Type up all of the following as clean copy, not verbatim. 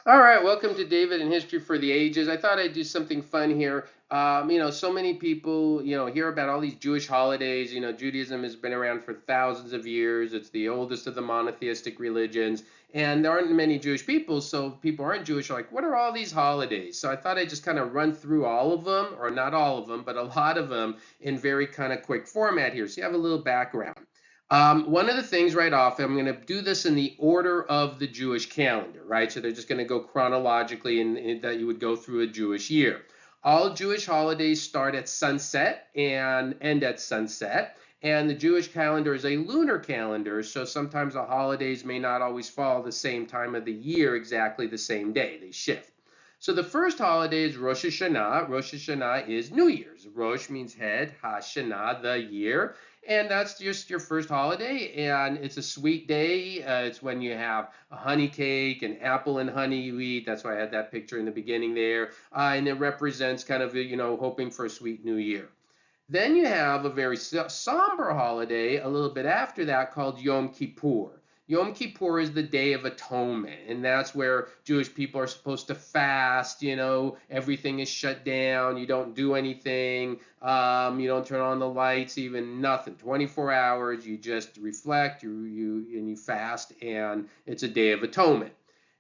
All right, welcome to David and History for the Ages. I thought I'd do something fun here. So many people, hear about all these Jewish holidays. Judaism has been around for thousands of years. It's the oldest of the monotheistic religions, and there aren't many Jewish people, so people aren't Jewish are like, what are all these holidays? So I thought I'd just kind of run through all of them, or not all of them, but a lot of them in very kind of quick format here, so you have a little background. One of the things right off, I'm going to do this in the order of the Jewish calendar, right? So they're just going to go chronologically in that you would go through a Jewish year. All Jewish holidays start at sunset and end at sunset. And the Jewish calendar is a lunar calendar, so sometimes the holidays may not always fall the same time of the year, exactly the same day. They shift. So the first holiday is Rosh Hashanah. Rosh Hashanah is New Year's. Rosh means head, Hashanah, the year. And that's just your first holiday, and it's a sweet day. It's when you have a honey cake and apple and honey you eat. That's why I had that picture in the beginning there. And it represents kind of, hoping for a sweet new year. Then you have a very somber holiday a little bit after that called Yom Kippur. Yom Kippur is the Day of Atonement, and that's where Jewish people are supposed to fast. Everything is shut down. You don't do anything. You don't turn on the lights, even nothing. 24 hours. You just reflect. You fast, and it's a Day of Atonement.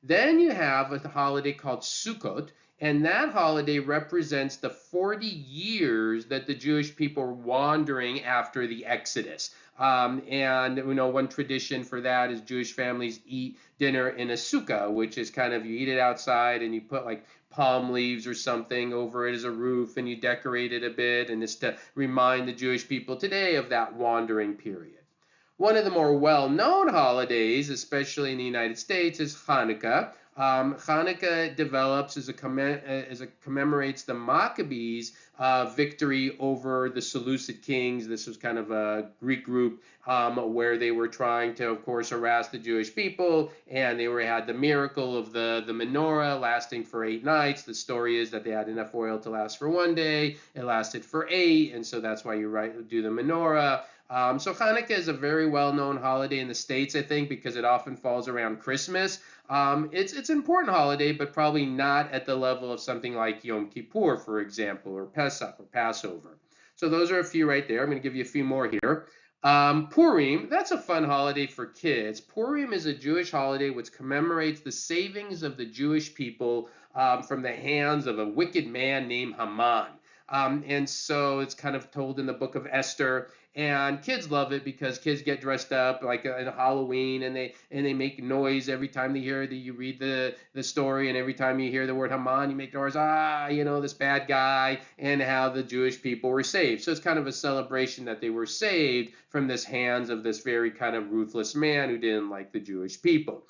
Then you have a holiday called Sukkot, and that holiday represents the 40 years that the Jewish people were wandering after the Exodus. And one tradition for that is Jewish families eat dinner in a sukkah, which is kind of you eat it outside and you put like palm leaves or something over it as a roof and you decorate it a bit, and it's to remind the Jewish people today of that wandering period. One of the more well-known holidays, especially in the United States, is Hanukkah. Hanukkah develops as it commemorates the Maccabees' victory over the Seleucid kings. This was kind of a Greek group where they were trying to, of course, harass the Jewish people, and had the miracle of the menorah lasting for 8 nights. The story is that they had enough oil to last for one day. It lasted for 8, and so that's why you do the menorah. So Hanukkah is a very well-known holiday in the States, I think, because it often falls around Christmas. It's an important holiday, but probably not at the level of something like Yom Kippur, for example, or Pesach or Passover. So those are a few right there. I'm going to give you a few more here. Purim, that's a fun holiday for kids. Purim is a Jewish holiday which commemorates the savings of the Jewish people from the hands of a wicked man named Haman. And so it's kind of told in the book of Esther, and kids love it because kids get dressed up like in Halloween, and they make noise every time they hear that you read the story, and every time you hear the word Haman, you make noise, this bad guy, and how the Jewish people were saved. So it's kind of a celebration that they were saved from this hands of this very kind of ruthless man who didn't like the Jewish people.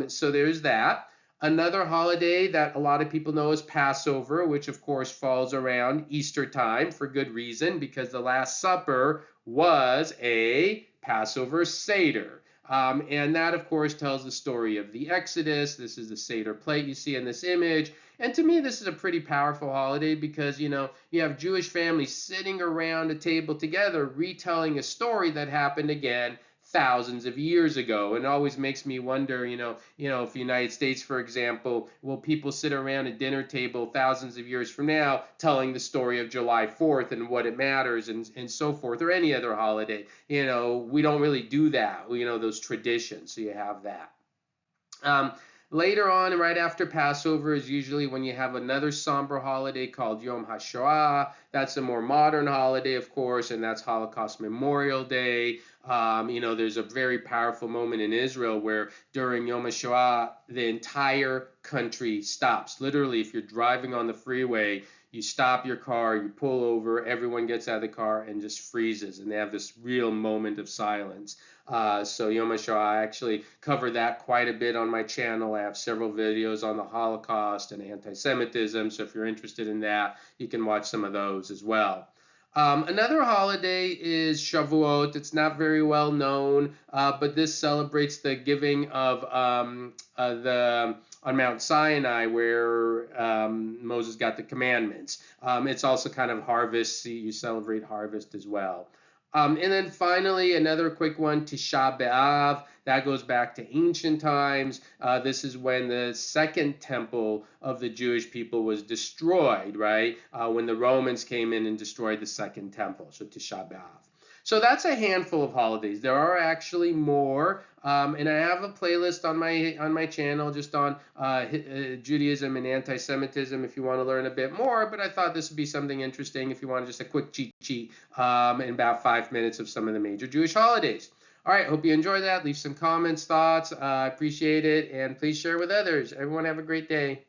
So there's that. Another holiday that a lot of people know is Passover, which of course falls around Easter time for good reason, because the Last Supper was a Passover Seder. And that, of course, tells the story of the Exodus. This is the Seder plate you see in this image. And to me, this is a pretty powerful holiday because, you have Jewish families sitting around a table together retelling a story that happened again thousands of years ago. And it always makes me wonder, if the United States, for example, will people sit around a dinner table thousands of years from now telling the story of July 4th and what it matters and so forth, or any other holiday? We don't really do that, those traditions. So you have that. Um, Later on, right after Passover, is usually when you have another somber holiday called Yom HaShoah. That's a more modern holiday, of course, and that's Holocaust Memorial Day. There's a very powerful moment in Israel where during Yom HaShoah, the entire country stops. Literally, if you're driving on the freeway, you stop your car, you pull over, everyone gets out of the car and just freezes, and they have this real moment of silence. So Yom HaShoah, I actually cover that quite a bit on my channel. I have several videos on the Holocaust and anti-Semitism, so if you're interested in that, you can watch some of those as well. Another holiday is Shavuot. It's not very well known, but this celebrates the giving of the on Mount Sinai, where Moses got the commandments. It's also kind of harvest. You celebrate harvest as well. And then finally, another quick one, Tisha B'Av. That goes back to ancient times. This is when the second temple of the Jewish people was destroyed, right? When the Romans came in and destroyed the second temple. So Tisha B'Av. So that's a handful of holidays. There are actually more, and I have a playlist on my channel just on Judaism and anti-Semitism if you want to learn a bit more. But I thought this would be something interesting if you want just a quick cheat sheet in about 5 minutes of some of the major Jewish holidays. All right, hope you enjoyed that. Leave some comments, thoughts. I appreciate it, and please share with others. Everyone have a great day.